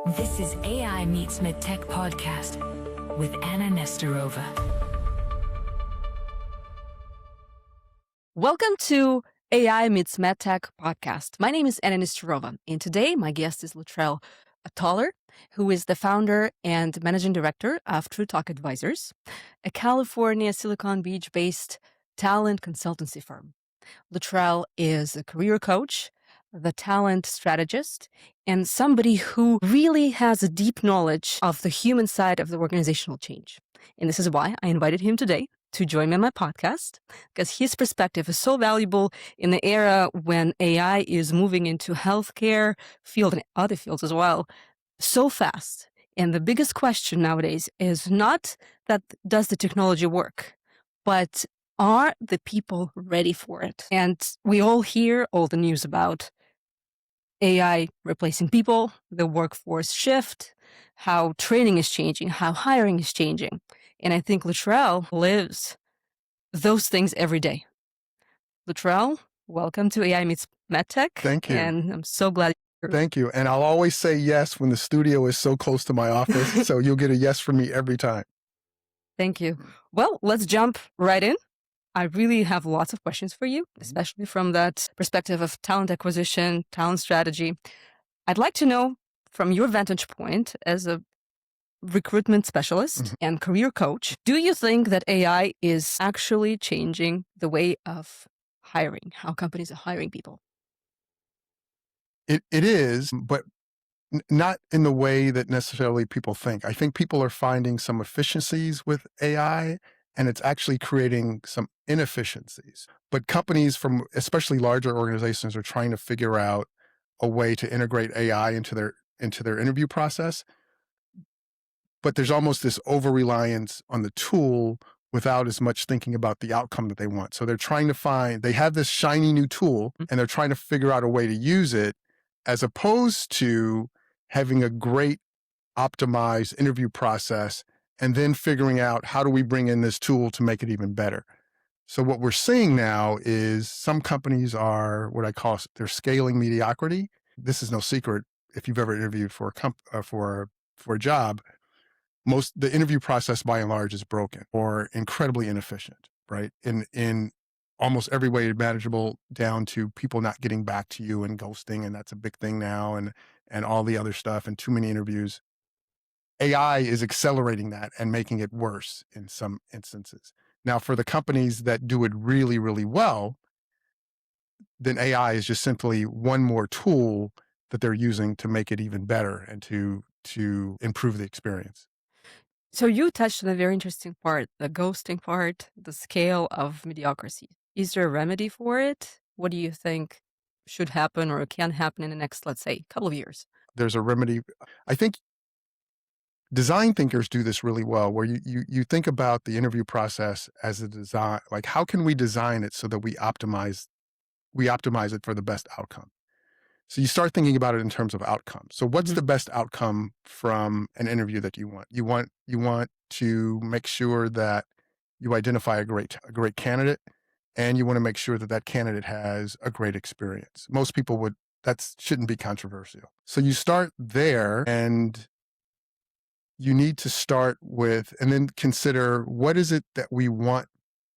This is AI Meets MedTech podcast with Anna Nesterova. Welcome to AI Meets MedTech podcast. My name is Anna Nesterova, and today my guest is Luetrell Toler, who is the founder and managing director of True Talk Advisors, a California Silicon Beach-based talent consultancy firm. Luetrell is a career coach, the talent strategist, and somebody who really has a deep knowledge of the human side of the organizational change. And this is why I invited him today to join me on my podcast, because his perspective is so valuable in the era when AI is moving into healthcare field and other fields as well so fast. And the biggest question nowadays is not that does the technology work, but are the people ready for it? And we all hear all the news about AI replacing people, the workforce shift, how training is changing, how hiring is changing. And I think Luetrell lives those things every day. Luetrell, welcome to AI Meets MedTech. Thank you. And I'm so glad you're here. Thank you. And I'll always say yes when the studio is so close to my office. So you'll get a yes from me every time. Thank you. Well, let's jump right in. I really have lots of questions for you, especially from that perspective of talent acquisition, talent strategy. I'd like to know from your vantage point as a recruitment specialist and career coach, do you think that AI is actually changing the way of hiring, how companies are hiring people? It is, but not in the way that necessarily people think. I think people are finding some efficiencies with AI, and it's actually creating some inefficiencies. But companies from especially larger organizations are trying to figure out a way to integrate AI into their interview process. But there's almost this over-reliance on the tool without as much thinking about the outcome that they want. So they're trying to they have this shiny new tool and they're trying to figure out a way to use it as opposed to having a great optimized interview process and then figuring out how do we bring in this tool to make it even better. So what we're seeing now is some companies are what I call, they're scaling mediocrity. This is no secret. If you've ever interviewed for a job, the interview process by and large is broken or incredibly inefficient, right? In almost every way imaginable, down to people not getting back to you and ghosting, and that's a big thing now, and all the other stuff, and too many interviews. AI is accelerating that and making it worse in some instances. Now, for the companies that do it really, really well, then AI is just simply one more tool that they're using to make it even better and to improve the experience. So you touched on a very interesting part, the ghosting part, the scale of mediocrity. Is there a remedy for it? What do you think should happen or can happen in the next, let's say, couple of years? There's a remedy. I think design thinkers do this really well, where you think about the interview process as a design, like how can we design it so that we optimize it for the best outcome. So you start thinking about it in terms of outcome. So what's the best outcome from an interview that you want? You want to make sure that you identify a great candidate, and you want to make sure that that candidate has a great experience. Most people that shouldn't be controversial. So you start there, and you need to start with, and then consider, what is it that we want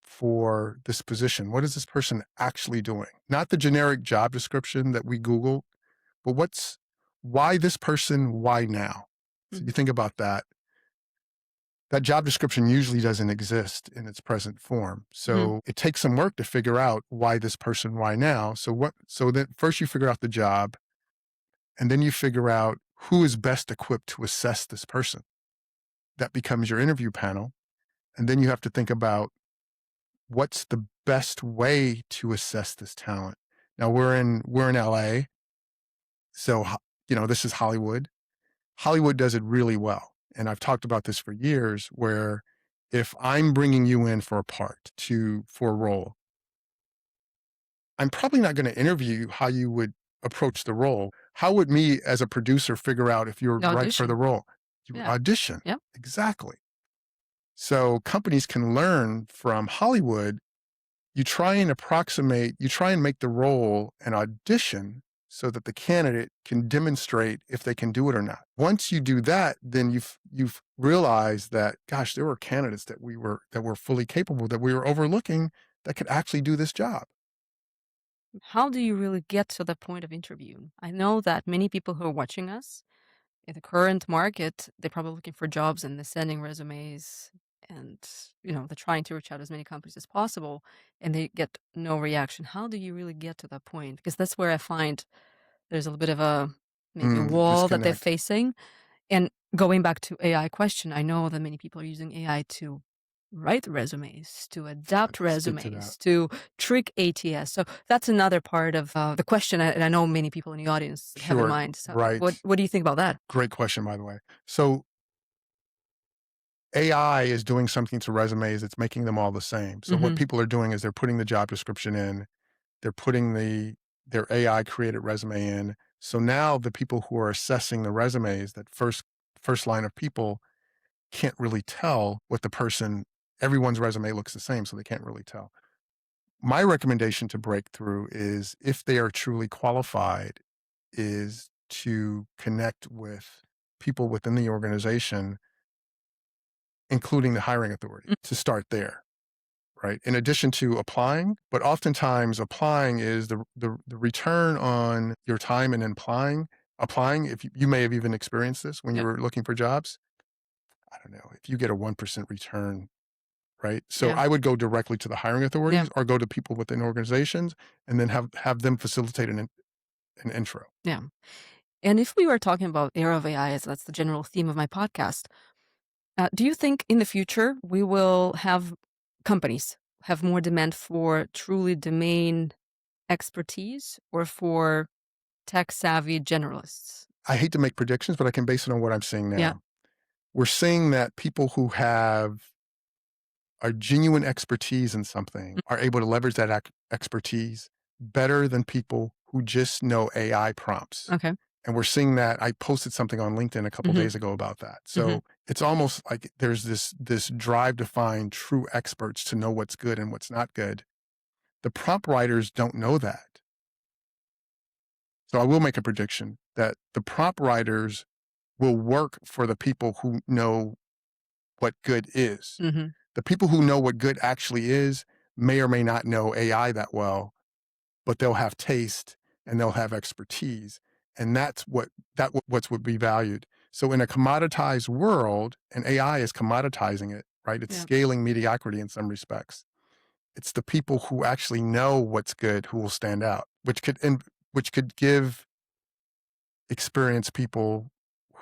for this position? What is this person actually doing? Not the generic job description that we Google, but why this person, why now? So you think about that. That job description usually doesn't exist in its present form. So it takes some work to figure out why this person, why now? So then first you figure out the job, and then you figure out who is best equipped to assess this person. That becomes your interview panel. And then you have to think about what's the best way to assess this talent. Now we're in LA. So, this is Hollywood. Hollywood does it really well. And I've talked about this for years, where if I'm bringing you in for a part for a role, I'm probably not going to interview you how you would approach the role. How would me as a producer figure out if you're right for the role? You audition. Yep. Exactly. So companies can learn from Hollywood. You try and make the role an audition so that the candidate can demonstrate if they can do it or not. Once you do that, then you've realized that, gosh, there were candidates that were fully capable, that we were overlooking, that could actually do this job. How do you really get to the point of interview? I know that many people who are watching us in the current market, they're probably looking for jobs and they're sending resumes and they're trying to reach out as many companies as possible and they get no reaction. How do you really get to that point? Because that's where I find there's a little bit of a maybe a wall that they're Disconnect. facing. And going back to AI question, I know that many people are using AI to write resumes, to adapt Let's get to that. resumes, to trick ATS. So that's another part of the question, and I know many people in the audience have in Sure. mind. So what Right. what do you think about that? Great question, by the way. So AI is doing something to resumes. It's making them all the same. So what Hmm. people are doing is they're putting the job description in, they're putting their AI created resume in. So now the people who are assessing the resumes, that first line of people, can't really tell what the person. Everyone's resume looks the same, so they can't really tell. My recommendation to break through is, if they are truly qualified, is to connect with people within the organization, including the hiring authority, to start there. Right. In addition to applying, but oftentimes applying is the return on your time in applying. If you may have even experienced this when you Yep. were looking for jobs. I don't know if you get a 1% return, right? So Yeah. I would go directly to the hiring Yeah. authorities or go to people within organizations and then have them facilitate an intro. Yeah. And if we were talking about era of AI, as that's the general theme of my podcast, do you think in the future we will have companies have more demand for truly domain expertise or for tech savvy generalists? I hate to make predictions, but I can base it on what I'm seeing Yeah. now. We're seeing that people who have a genuine expertise in something Mm. are able to leverage that expertise better than people who just know AI prompts. Okay. And we're seeing that. I posted something on LinkedIn a couple Hmm. days ago about that. Hmm. So it's almost like there's this drive to find true experts, to know what's good and what's not good. The prompt writers don't know that. So I will make a prediction that the prompt writers will work for the people who know what good is. Hmm. The people who know what good actually is may or may not know AI that well, but they'll have taste and they'll have expertise. And what's would be valued. So in a commoditized world, and AI is commoditizing it, right? It's Yeah. scaling mediocrity in some respects. It's the people who actually know what's good who will stand out, which could give experienced people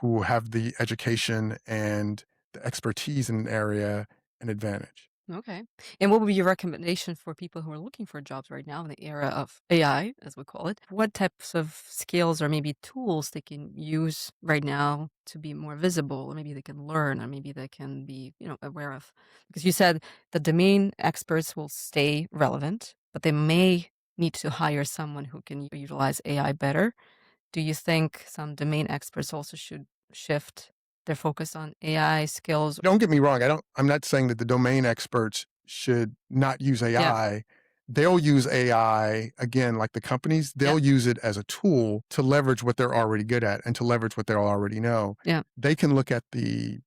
who have the education and the expertise in an area an advantage. Okay. And what would be your recommendation for people who are looking for jobs right now in the era of AI, as we call it? What types of skills or maybe tools they can use right now to be more visible, or maybe they can learn, or maybe they can be, aware of? Because you said the domain experts will stay relevant, but they may need to hire someone who can utilize AI better. Do you think some domain experts also should shift their focus on AI skills? Don't get me wrong. I'm not saying that the domain experts should not use Yeah. AI. They'll use AI, again, like the companies, Yeah. they'll use it as a tool to leverage what they're already good at and to leverage what they already know. Yeah. They can look at the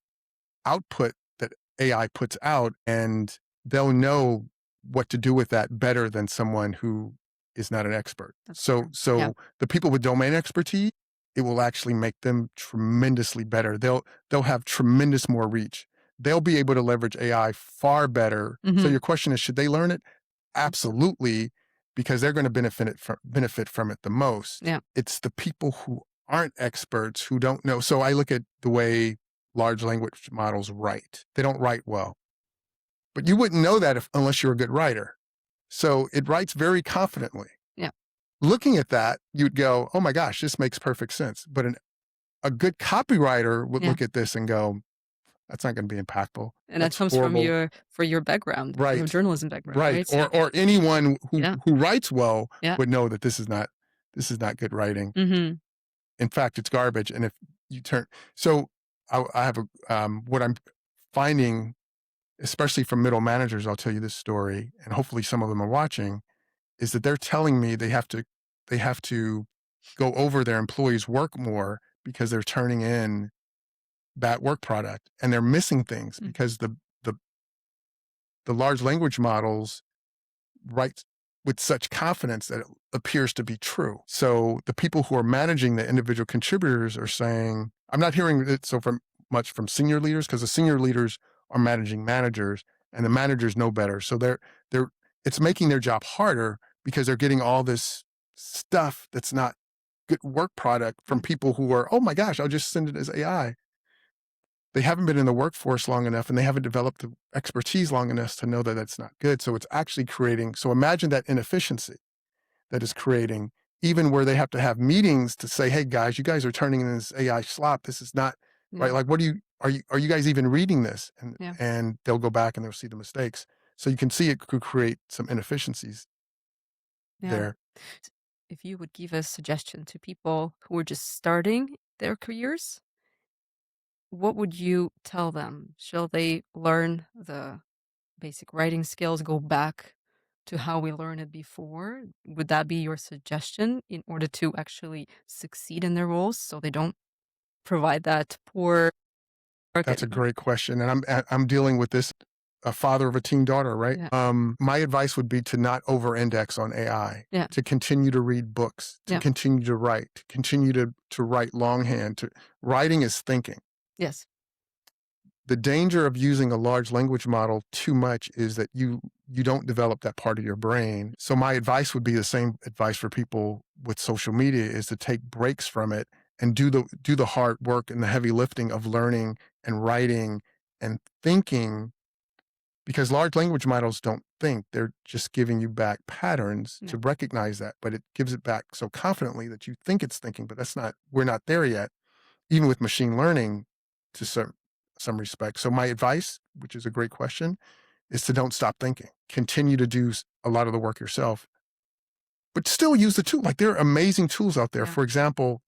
output that AI puts out and they'll know what to do with that better than someone who is not an expert. That's So true. Yeah. so the people with domain expertise, it will actually make them tremendously better. They'll have tremendous more reach. They'll be able to leverage AI far better. So Mhm. your question is, should they learn it? Absolutely, because they're going to benefit from it the most. Yeah. It's the people who aren't experts, who don't know. So I look at the way large language models write. They don't write well. But you wouldn't know that unless you're a good writer. So it writes very confidently. Yeah. Looking at that, you'd go, oh my gosh, this makes perfect sense. But a good copywriter would Yeah. look at this and go, that's not going to be impactful. And that That's comes from horrible. your background, your Right. journalism background, Right. right? So Or anyone yeah. who writes well Yeah. would know that this is not good writing. Mhm. In fact, it's garbage. And if you turn, so I have what I'm finding, especially from middle managers, I'll tell you this story, and hopefully some of them are watching, is that they're telling me they have to go over their employees' work more because they're turning in bad work product and they're missing things because the the large language models write with such confidence that it appears to be true. So the people who are managing the individual contributors are saying, I'm not hearing it so from much from senior leaders because the senior leaders are managing managers and the managers know better. So they're it's making their job harder because they're getting all this stuff that's not good work product from people who are, oh my gosh, I'll just send it as AI. They haven't been in the workforce long enough and they haven't developed the expertise long enough to know that that's not good. So it's actually creating, so imagine that inefficiency that is creating, even where they have to have meetings to say, hey guys, you guys are turning in this AI slop. This is not right. Yeah. Like, what are you guys even reading this? Yeah. And they'll go back and they'll see the mistakes. So you can see it could create some inefficiencies Yeah. there. If you would give a suggestion to people who are just starting their careers, what would you tell them? Shall they learn the basic writing skills, go back to how we learned it before? Would that be your suggestion in order to actually succeed in their roles so they don't provide that poor work? That's a great question. And I'm dealing with this, a father of a teen daughter, right? Yeah. My advice would be to not over index on AI, Yeah. to continue to read books, to Yeah. continue to write, to continue to write longhand. Writing is thinking. Yes. The danger of using a large language model too much is that you don't develop that part of your brain. So my advice would be the same advice for people with social media, is to take breaks from it and do the hard work and the heavy lifting of learning and writing and thinking, because large language models don't think. They're just giving you back patterns to Yeah. recognize that, but it gives it back so confidently that you think it's thinking, but we're not there yet, even with machine learning to some respect. So my advice, which is a great question, is to don't stop thinking. Continue to do a lot of the work yourself, but still use the tool. Like, there are amazing tools out there. Yeah. For example,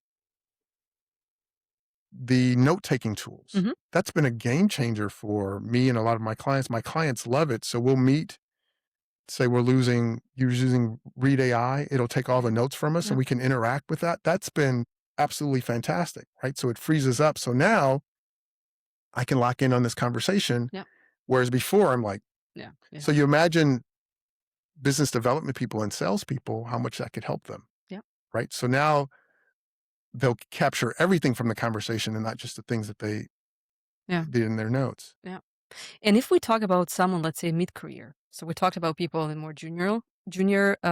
the note-taking tools. Mhm. That's been a game changer for me and a lot of my clients. My clients love it. So we'll meet, say you're using Read AI. It'll take all the notes from us Yeah. and we can interact with that. That's been absolutely fantastic, right? So it frees us up. So now I can lock in on this conversation. Yeah. Whereas before I'm like, Yeah. Yeah. so you imagine business development people and salespeople, how much that could help them. Yeah. Right. So now they'll capture everything from the conversation and not just the things that they Yeah. did in their notes. Yeah. And if we talk about someone, let's say mid-career, so we talked about people in more junior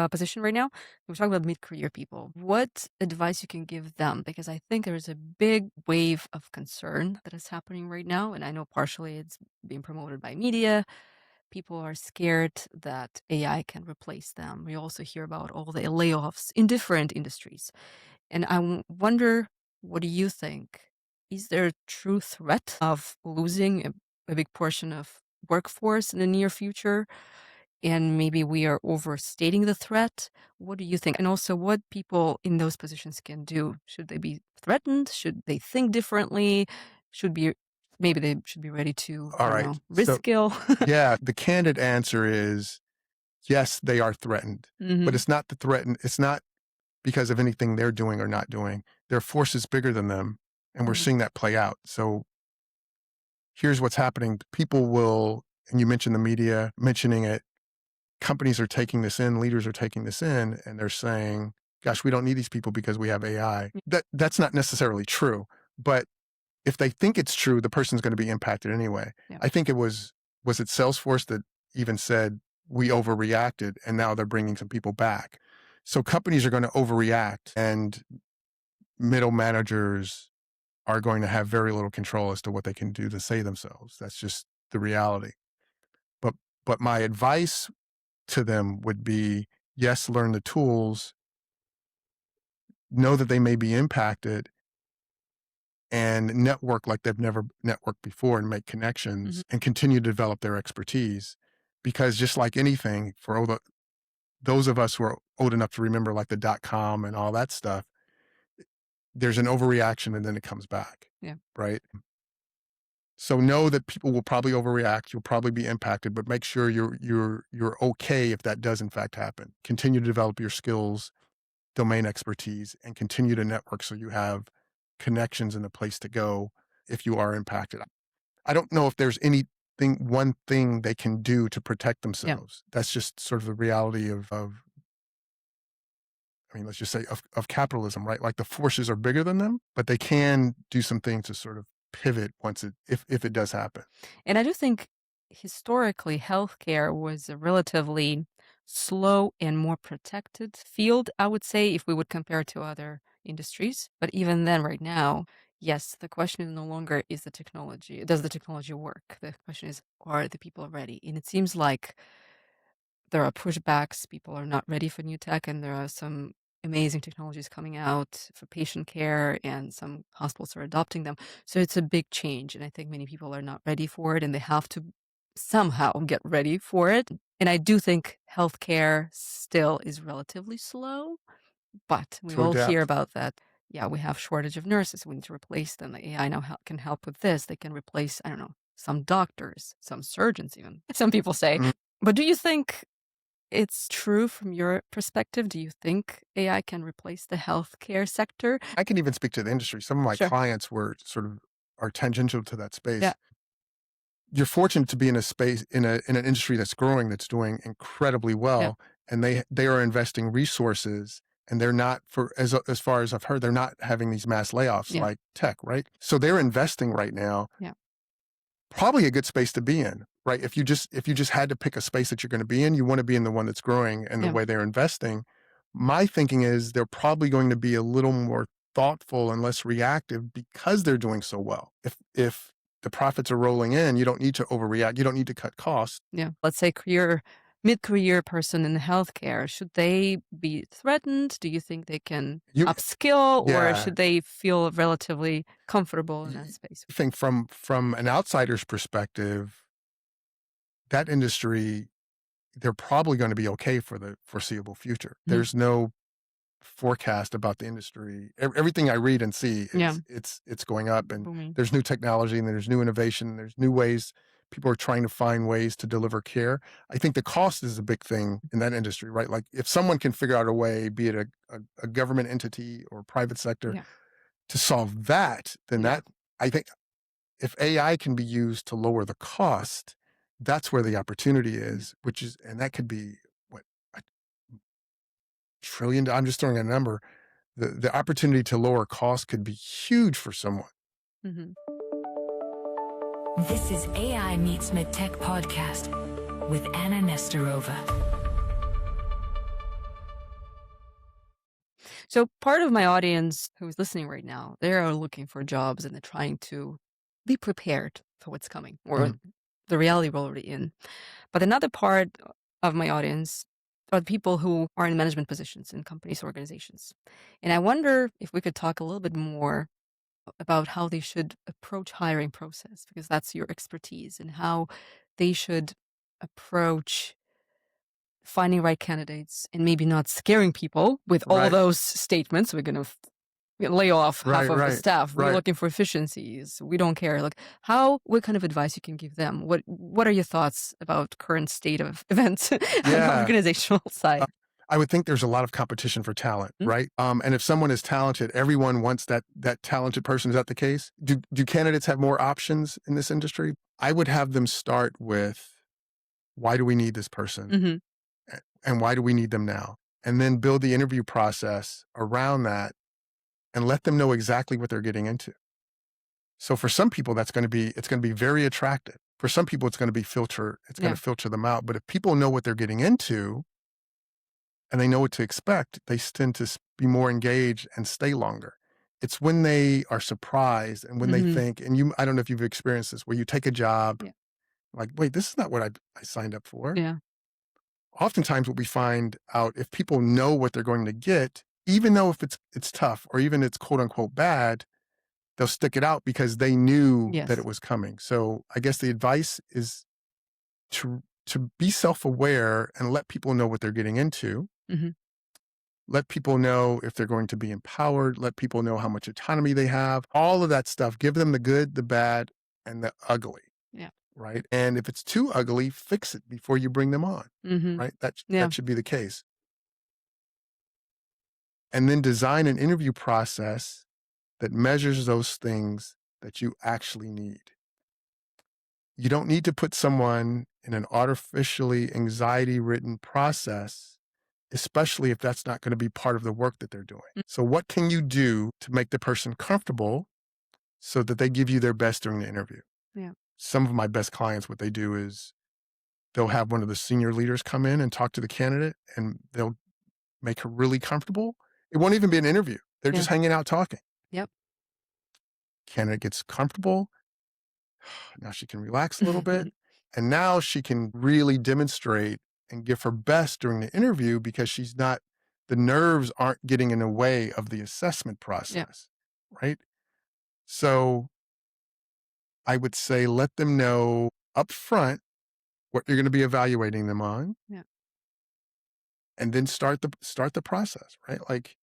position right now. We're talking about mid-career people. What advice you can give them? Because I think there's a big wave of concern that is happening right now, and I know partially it's being promoted by media. People are scared that AI can replace them. We also hear about all the layoffs in different industries. And I wonder, what do you think? Is there a true threat of losing a big portion of workforce in the near future? And maybe we are overstating the threat. What do you think? And also, what people in those positions can do? Should they be threatened? Should they think differently? Should be Maybe they should be ready to, I All don't right. know, So reskill. yeah, the candid answer is yes, they are threatened, but Hmm. it's not because of anything they're doing or not doing. There are forces bigger than them, and we're Hmm. seeing that play out. So here's what's happening. People will, and you mentioned the media mentioning it, companies are taking this in, leaders are taking this in, and they're saying, gosh, we don't need these people because we have AI. That's not necessarily true, but if they think it's true, the person's going to be impacted anyway. Yeah. I think was it Salesforce that even said we overreacted and now they're bringing some people back. So companies are going to overreact and middle managers are going to have very little control as to what they can do to save themselves. That's just the reality. But my advice to them would be, yes, learn the tools, know that they may be impacted, and network like they've never networked before and make connections and continue to develop their expertise. Because just like anything, for those of us who are old enough to remember like the .com and all that stuff, there's an overreaction and then it comes back. Yeah. Right. So know that people will probably overreact. You'll probably be impacted, but make sure you're okay if that does in fact happen. Continue to develop your skills domain expertise and continue to network so you have connections and a place to go if you are impacted. I don't know if there's one thing they can do to protect themselves. That's just sort of the reality of I mean, let's just say of capitalism, right? Like the forces are bigger than them, but they can do some things to sort of pivot once if it does happen. And I do think historically healthcare was a relatively slow and more protected field, I would say, if we would compare to other industries. But even then, right now, yes, the question is no longer is the technology, does the technology work? The question is, are the people ready? And it seems like there are pushbacks. People are not ready for new tech, and there are some amazing technologies coming out for patient care, and some hospitals are adopting them. So it's a big change, and I think many people are not ready for it, and they have to somehow get ready for it. And I do think healthcare still is relatively slow, but we To all hear adapt. about that. Yeah, we have shortage of nurses. We need to replace them. The AI now can help with this. They can replace, I don't know, some doctors, some surgeons, even some people say. Mhm. But do you think it's true from your perspective? Do you think AI can replace the healthcare sector? I can even speak to the industry. Some of my Sure. clients were sort of are tangential to that Yeah. space. You're fortunate to be in a space in an industry that's growing, that's doing incredibly Yeah. well, and they are investing resources, and they're not for as far as I've heard, they're not having these mass layoffs Yeah. like tech, right? So they're investing right now. Yeah. Probably a good space to be in, right? If you just had to pick a space that you're going to be in, you want to be in the one that's growing and the Yeah. way they're investing. My thinking is they're probably going to be a little more thoughtful and less reactive because they're doing so well. If the profits are rolling in, you don't need to overreact. You don't need to cut costs. Yeah. Let's say mid-career person in healthcare, should they be threatened? Do you think they can You upskill, or yeah, should they feel relatively comfortable in that space? I think from an outsider's perspective, that industry, they're probably going to be okay for the foreseeable future. Mhm. There's no forecast about the industry. Everything I read and see Yeah. is it's going up, and Booming. there's new technology, and there's new innovation, and there's new ways. People are trying to find ways to deliver care. I think the cost is a big thing in that industry, right? Like if someone can figure out a way, be it a government entity or private sector, Yeah. to solve that, then Yeah. that I think if AI can be used to lower the cost, that's where the opportunity Yeah. is, which is, and that could be what, a trillion. I'm just throwing a number. The opportunity to lower costs could be huge for someone. Mhm. This is AI Meets MedTech podcast with Anna Nesterova. So part of my audience who's listening right now, they are looking for jobs and they're trying to be prepared for what's coming or Mhm. the reality we're already in. But another part of my audience are the people who are in management positions in companies, organizations. And I wonder if we could talk a little bit more about how they should approach hiring process, because that's your expertise, and how they should approach finding right candidates and maybe not scaring people with all Right, those statements. We're going to lay off half right, of the right, staff. We're right. looking for efficiencies. We don't care. Like what kind of advice you can give them? What are your thoughts about current state of events on the Yeah. organizational Uh, side? I would think there's a lot of competition for talent, Mm. right? And if someone is talented, everyone wants that talented person. Is that the case? Do candidates have more options in this industry? I would have them start with why do we need this person? Mm-hmm. And why do we need them now? And then build the interview process around that and let them know exactly what they're getting into. So for some people, it's going to be very attractive. For some people, it's going to Yeah. filter them out. But if people know what they're getting into and they know what to expect, they tend to be more engaged and stay longer. It's when they are surprised and when they Mm-hmm. think, I don't know if you've experienced this, where you take a job, Yeah. like, wait, this is not what I signed up for. Yeah. Oftentimes what we find out, if people know what they're going to get, even though if it's tough or even it's quote unquote bad, they'll stick it out because they knew that Yes. it was coming. So I guess the advice is to be self-aware and let people know what they're getting into. Mm-hmm. Let people know if they're going to be empowered, let people know how much autonomy they have, all of that stuff. Give them the good, the bad, and the ugly. Yeah. Right. And if it's too ugly, fix it before you bring them on. Mm-hmm. Right. Yeah. That should be the case. and then design an interview process that measures those things that you actually need. You don't need to put someone in an artificially anxiety ridden process, especially if that's not going to be part of the work that they're doing. Mm. So, what can you do to make the person comfortable so that they give you their best during the interview? Yeah. Some of my best clients, what they do is they'll have one of the senior leaders come in and talk to the candidate, and they'll make her really comfortable. It won't even be an interview. They're Yeah. just hanging out talking. Yep. Candidate gets comfortable. Now she can relax a little bit. And now she can really demonstrate and give her best during the interview because the nerves aren't getting in the way of the assessment process. Right. So I would say let them know up front what you're going to be evaluating them on. Yeah. And then start the process, right? Like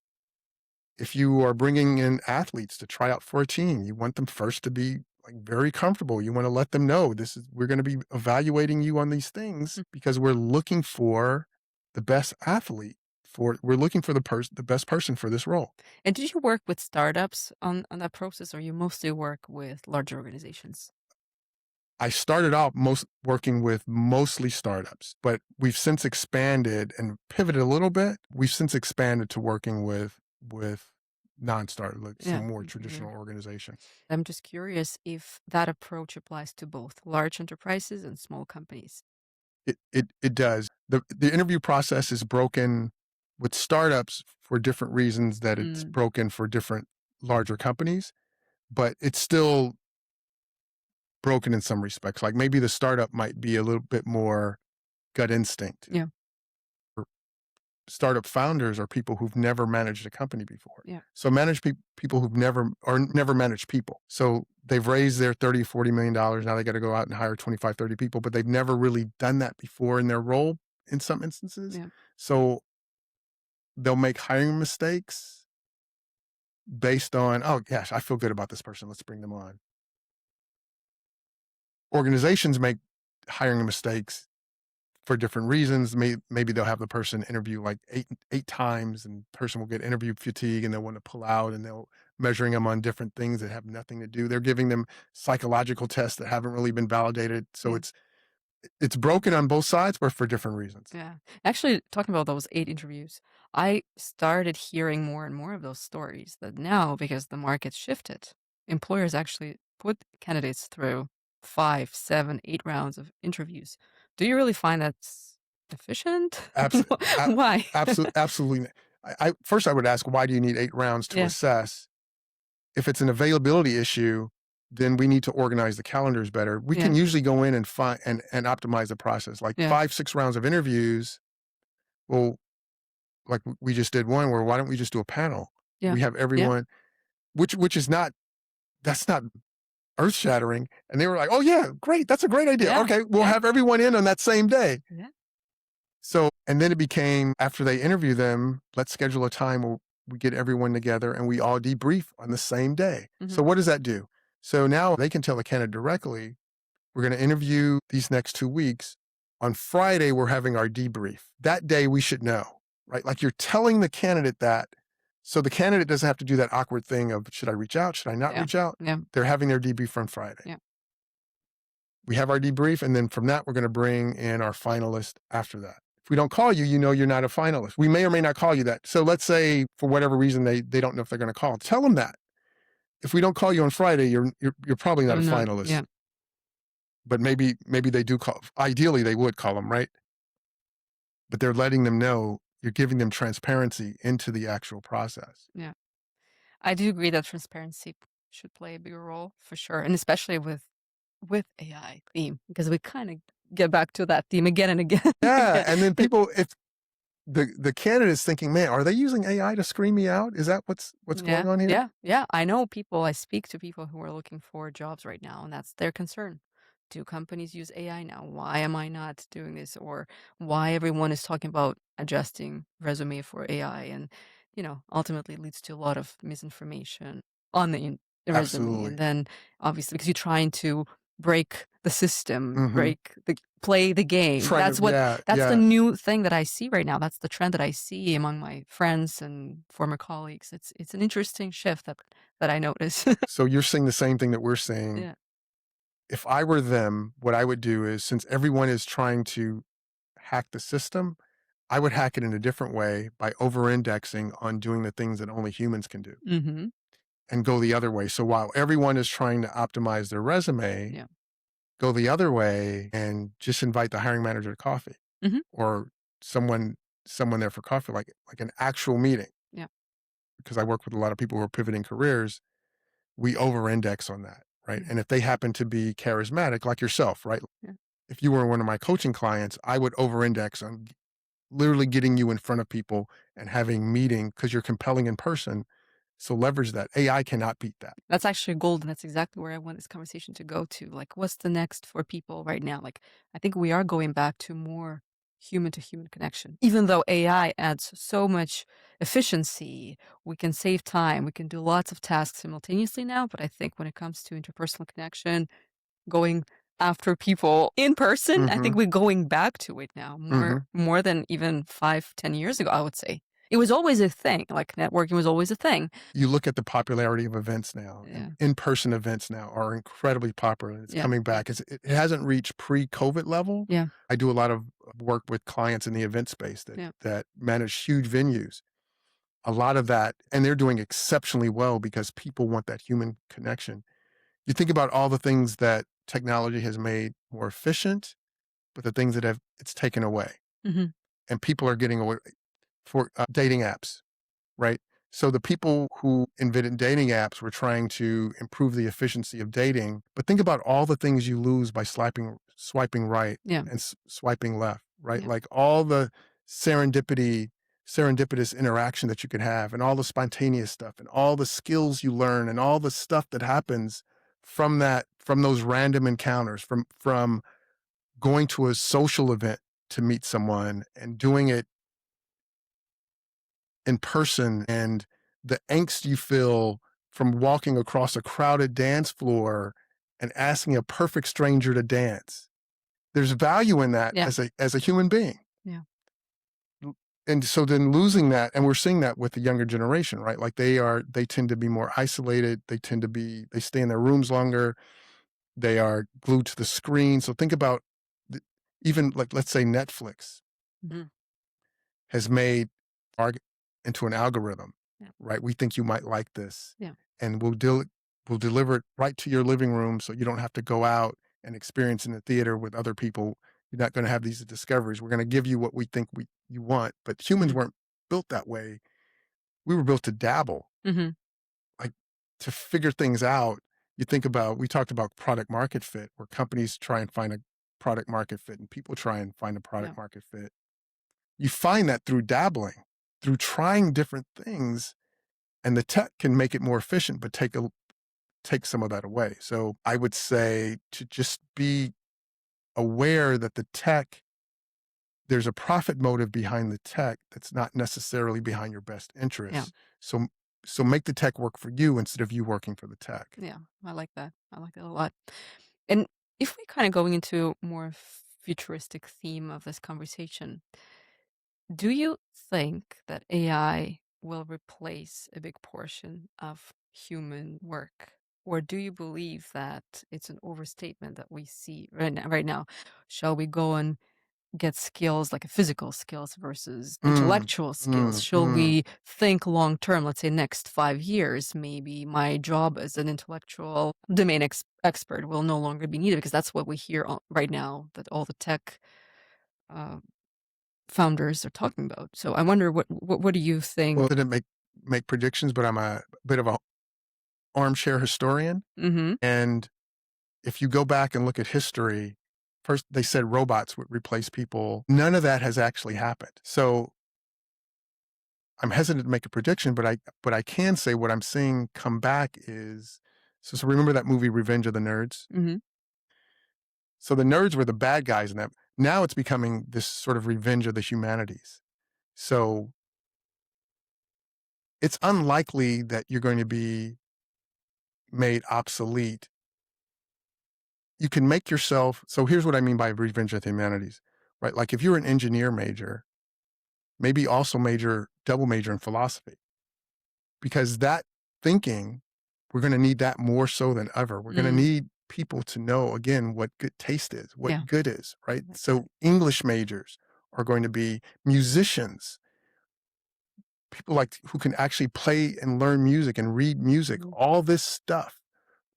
if you are bringing in athletes to try out for a team, you want them first to be like very comfortable. You want to let them know we're going to be evaluating you on these things because we're looking for the best athlete we're looking for the best person for this role. And did you work with startups on that process, or you mostly work with larger organizations? I started out working with mostly startups, but we've since expanded and pivoted a little bit. We've since expanded to working with non-startup, like Yeah. some more Yeah. traditional organizations. I'm just curious if that approach applies to both large enterprises and small companies. It does. The interview process is broken with startups for different reasons that it's Mm. broken for different larger companies, but it's still broken in some respects. Like maybe the startup might be a little bit more gut instinct. Yeah. Startup founders are people who've never managed a company before. Yeah. So people who've never managed people. So they've raised their $30, $40 million. Now they got to go out and hire 25, 30 people, but they've never really done that before in their role in some instances. Yeah. So they'll make hiring mistakes based on, oh gosh, I feel good about this person. Let's bring them on. Organizations make hiring mistakes for different reasons. Maybe they'll have the person interview like eight times, and the person will get interview fatigue and they'll want to pull out, and they'll measuring them on different things that have nothing to do. They're giving them psychological tests that haven't really been validated. So Yeah. it's broken on both sides, but for different reasons. Yeah. Actually, talking about those 8 interviews, I started hearing more and more of those stories that now, because the market shifted, employers actually put candidates through 5, 7, 8 rounds of interviews. Do you really find that's efficient? Why? Absolutely. First I would ask, why do you need 8 rounds to Yeah. assess? If it's an availability issue, then we need to organize the calendars better. We can Yeah. usually go in and find and optimize the process. Like Yeah. 5, 6 rounds of interviews. Well, like we just did one where why don't we just do a panel? Yeah. We have Yeah. everyone, which is not that's not earth shattering. And they were like, oh yeah, great. That's a great idea. Yeah. Okay, we'll Yeah. have everyone in on that same day. Yeah. So, and then it became after they interview them, let's schedule a time where we get everyone together and we all debrief on the same day. So, Mhm. what does that do? So now they can tell the candidate directly, we're going to interview these next 2 weeks. On Friday, we're having our debrief. That day, we should know, right? Like you're telling the candidate that. So the candidate doesn't have to do that awkward thing of, should I reach out? Should I not Yeah. reach out? Yeah. They're having their debrief on Friday. Yeah. We have our debrief. And then from that, we're going to bring in our finalist after that. If we don't call you, you know you're not a finalist. We may or may not call you that. So let's say for whatever reason they don't know if they're going to call. Tell them that. If we don't call you on Friday, you're probably not a No. finalist. Yeah. But maybe they do call. Ideally, they would call them, right? But they're letting them know, you're giving them transparency into the actual process. Yeah. I do agree that transparency should play a bigger role for sure, and especially with AI theme, because we kind of get back to that theme again and again. Yeah, and then people, if the candidate's thinking, man, are they using AI to screen me out? Is that what's Yeah, going on here? yeah, yeah. I speak to people who are looking for jobs right now, and that's their concern. Do companies use AI now? Why am I not doing this? Or why everyone is talking about adjusting resume for AI, and ultimately leads to a lot of misinformation on the resume. Absolutely. And then obviously because you're trying to break the system, Mhm. break play the game. Trying to, yeah, That's the yeah. new thing that I see right now. That's the trend that I see among my friends and former colleagues. It's an interesting shift that I notice. So you're seeing the same thing that we're seeing. Yeah. If I were them, what I would do is, since everyone is trying to hack the system, I would hack it in a different way by over-indexing on doing the things that only humans can do Mhm. and go the other way. So while everyone is trying to optimize their resume, Yeah. go the other way and just invite the hiring manager to coffee Mhm. or someone there for coffee, like an actual meeting. Yeah. Because I work with a lot of people who are pivoting careers, we over-index on that, right? Yeah. And if they happen to be charismatic, like yourself, right? Yeah. If you were one of my coaching clients, I would over-index on literally getting you in front of people and having meeting because you're compelling in person. So leverage that. AI cannot beat that. That's actually gold, and that's exactly where I want this conversation to go to. Like, what's the next for people right now? Like, I think we are going back to more human to human connection. Even though AI adds so much efficiency, we can save time, we can do lots of tasks simultaneously now. But I think when it comes to interpersonal connection, going after people in person, I Mm-hmm. think we're going back to it now Mm-hmm. more than even 5, 10 years ago, I would say. It was always a thing. Like networking was always a thing. You look at the popularity of events now, and Yeah. in-person events now are incredibly popular. It's Yeah. coming back. It hasn't reached pre-COVID level. Yeah. I do a lot of work with clients in the event space Yeah. that manage huge venues. A lot of that, and they're doing exceptionally well because people want that human connection. You think about all the things that technology has made more efficient, but the things that it's taken away, Mhm. and people are getting away for dating apps, right? So the people who invented dating apps were trying to improve the efficiency of dating, but think about all the things you lose by swiping right Yeah. and swiping left, right? Yeah. Like all the serendipitous interaction that you could have, and all the spontaneous stuff, and all the skills you learn, and all the stuff that happens from those random encounters, from going to a social event to meet someone and doing it in person, and the angst you feel from walking across a crowded dance floor and asking a perfect stranger to dance. There's value in that Yeah. as a human being. Yeah. And so then losing that, and we're seeing that with the younger generation, right? Like they tend to be more isolated. They stay in their rooms longer. They are glued to the screen. So think about even like, let's say Netflix Mhm. has made into an algorithm, Yeah. right? We think you might like this, Yeah. and we'll deliver it right to your living room, so you don't have to go out and experience in the theater with other people. You're not going to have these discoveries. We're going to give you what we think you want. But humans Mhm. weren't built that way. We were built to dabble, Mhm. like to figure things out. We talked about product market fit, where companies try and find a product market fit and people try and find a Yeah. product market fit. You find that through dabbling, through trying different things, and the tech can make it more efficient, but take some of that away. So I would say to just be aware that there's a profit motive behind the tech that's not necessarily behind your best Yeah. interests. So make the tech work for you instead of you working for the tech. Yeah. I like that. I like that a lot. And if we kind of going into more futuristic theme of this conversation, do you think that AI will replace a big portion of human work? Or do you believe that it's an overstatement that we see right now? Shall we go and get skills like physical skills versus Mm, intellectual skills? mm, Shall mm. we think long term, let's say next 5 years, maybe my job as an intellectual domain expert will no longer be needed because that's what we hear right now that all the tech uh, founders are talking about. So I wonder what do you Well, think? I didn't make predictions, but I'm a bit of a armchair historian. Mm-hmm. And if you go back and look at history, first they said robots would replace people. None of that has actually happened. So I'm hesitant to make a prediction, but I can say what I'm seeing come back is, so remember that movie Revenge of the Nerds? Mm-hmm. So the nerds were the bad guys in that. Now it's becoming this sort of revenge of the humanities. So it's unlikely that you're going to be made obsolete you can make yourself. So here's what I mean by revenge of the humanities, right? Like if you're an engineer major, maybe also double major in philosophy, because that thinking, we're going to need that more so than ever. We're going to need people to know again what good taste is, Yeah. what good is, right? That's So English majors are going to be musicians, people like who can actually play and learn music and read music. All this stuff,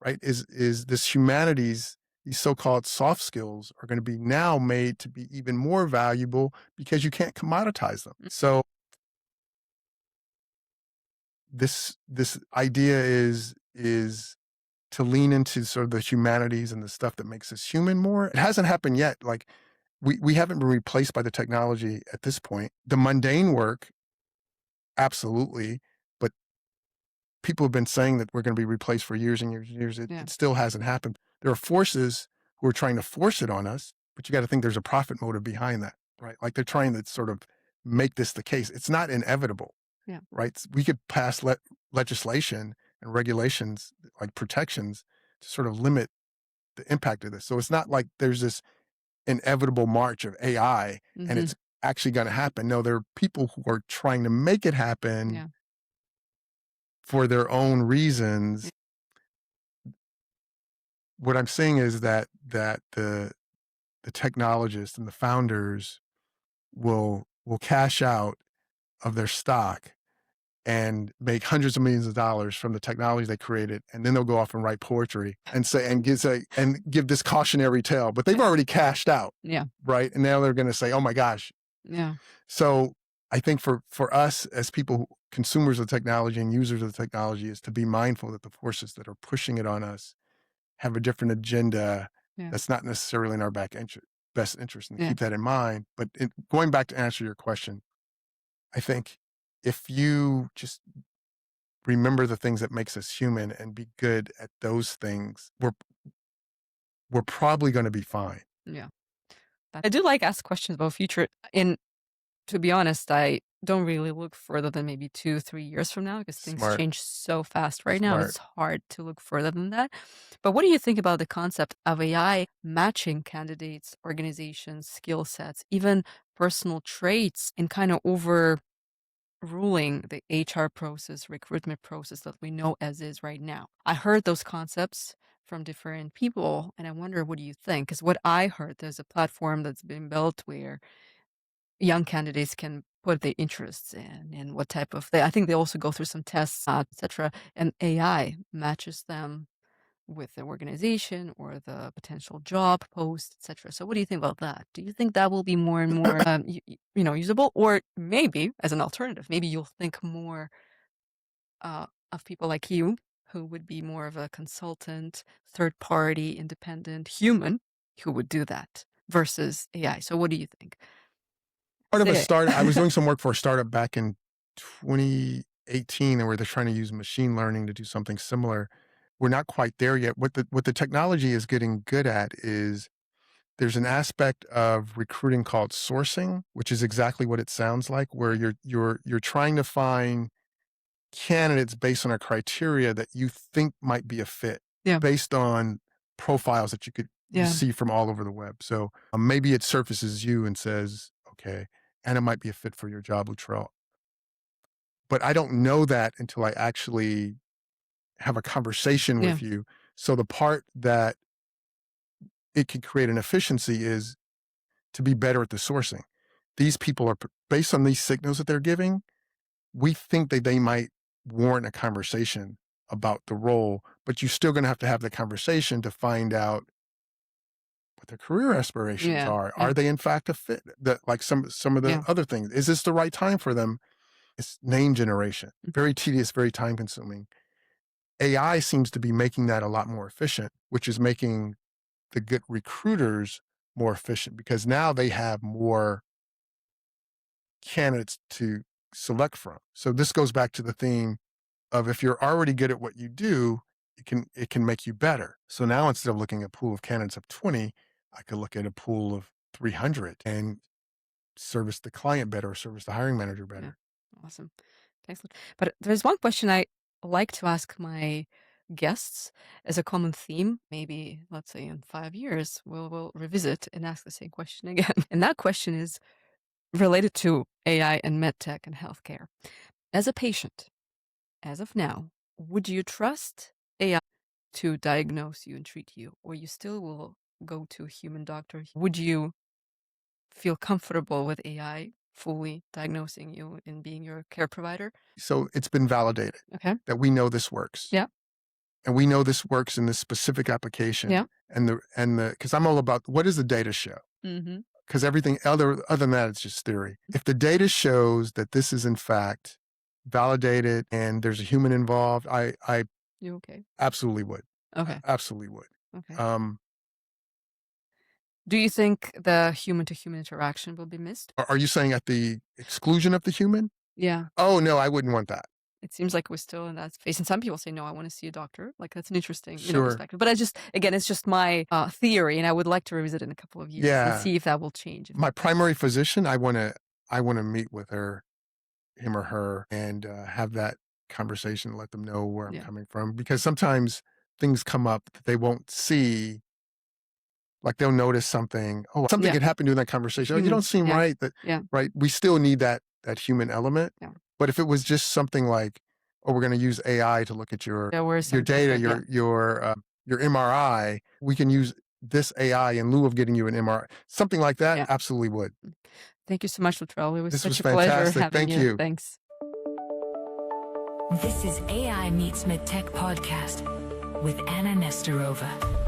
right, is this humanities. These so-called soft skills are going to be now made to be even more valuable because you can't commoditize them. So this idea is to lean into sort of the humanities and the stuff that makes us human more. It hasn't happened yet. Like we haven't been replaced by the technology at this point. The mundane work, absolutely, but people have been saying that we're going to be replaced for years and years and years. It still hasn't happened. There are forces who are trying to force it on us, but you got to think there's a profit motive behind that, right? Like they're trying to sort of make this the case. It's not inevitable, right? We could pass legislation and regulations like protections to sort of limit the impact of this. So it's not like there's this inevitable march of AI and it's actually going to happen. No, there are people who are trying to make it happen for their own reasons. What I'm saying is that the technologists and the founders will cash out of their stock and make hundreds of millions of dollars from the technology they created, and then they'll go off and write poetry and give this cautionary tale. But they've already cashed out, right? And now they're going to say, "Oh my gosh!" So I think for us as people, consumers of technology and users of the technology, is to be mindful that the forces that are pushing it on us have a different agenda that's not necessarily in our best interest, and to keep that in mind. But going back to answer your question, I think if you just remember the things that makes us human and be good at those things, we're probably going to be fine. I do like ask questions about future. And to be honest, I don't really look further than maybe 2-3 years from now because things Smart. change so fast right now. Smart. It's hard to look further than that. But what do you think about the concept of AI matching candidates, organizations, skill sets, even personal traits, and kind of overruling the HR process, recruitment process that we know as is right now? I heard those concepts from different people, and I wonder, what do you think? Because what I heard, there's a platform that's been built where young candidates can put their interests in and what type of I think they also go through some tests, etc. And AI matches them with the organization or the potential job post, etc. So what do you think about that? Do you think that will be more and more usable? Or maybe as an alternative, maybe you'll think more of people like you who would be more of a consultant, third party, independent human who would do that versus AI. So what do you think? Part of a startup, I was doing some work for a startup back in 2018, and where they're trying to use machine learning to do something similar. We're not quite there yet. What the technology is getting good at is there's an aspect of recruiting called sourcing, which is exactly what it sounds like, where you're trying to find candidates based on a criteria that you think might be a fit, based on profiles that you see from all over the web. So maybe it surfaces you and says, okay, Anna might be a fit for your job, Luetrell. But I don't know that until I actually have a conversation with you. So the part that it can create an efficiency is to be better at the sourcing. These people are, based on these signals that they're giving, we think that they might warrant a conversation about the role, but you're still going to have the conversation to find out what their career aspirations are. Are they in fact a fit? Like some of the other things. Is this the right time for them? It's name generation. Very tedious, very time consuming. AI seems to be making that a lot more efficient, which is making the good recruiters more efficient because now they have more candidates to select from. So this goes back to the theme of if you're already good at what you do, it can make you better. So now instead of looking at a pool of candidates of 20, I could look at a pool of 300 and service the client better or service the hiring manager better. Awesome. Excellent. But there's one question I like to ask my guests as a common theme. Maybe, let's say, in 5 years, we'll revisit and ask the same question again. And that question is related to AI and medtech and healthcare. As a patient, as of now, would you trust AI to diagnose you and treat you, or you still will go to a human doctor? Would you feel comfortable with AI fully diagnosing you and being your care provider? So it's been validated Okay. that we know this works. Yeah. And we know this works in this specific application. Yeah. Because I'm all about what does the data show? Mm-hmm. Because everything other than that, it's just theory. If the data shows that this is in fact validated and there's a human involved, I You okay? absolutely would. Okay. Absolutely would. Okay. Do you think the human-to-human interaction will be missed? Are you saying at the exclusion of the human? Yeah. Oh no, I wouldn't want that. It seems like we're still in that phase. And some people say, no, I want to see a doctor. Like, that's an interesting, Sure. perspective. But again, it's just my theory, and I would like to revisit it in a couple of years and see if that will change. My primary physician, I want to meet with him or her, and have that conversation, let them know where I'm coming from. Because sometimes things come up that they won't see. Like they'll notice something. Oh, something could happen during that conversation. Oh, you don't seem right. Right. We still need that human element. Yeah. But if it was just something like, oh, we're going to use AI to look at your data, your MRI, we can use this AI in lieu of getting you an MRI. Something like that, absolutely would. Thank you so much, Luetrell. It was This such was a pleasure fantastic. having Thank you. Thanks. This is AI Meets MedTech podcast with Anna Nesterova.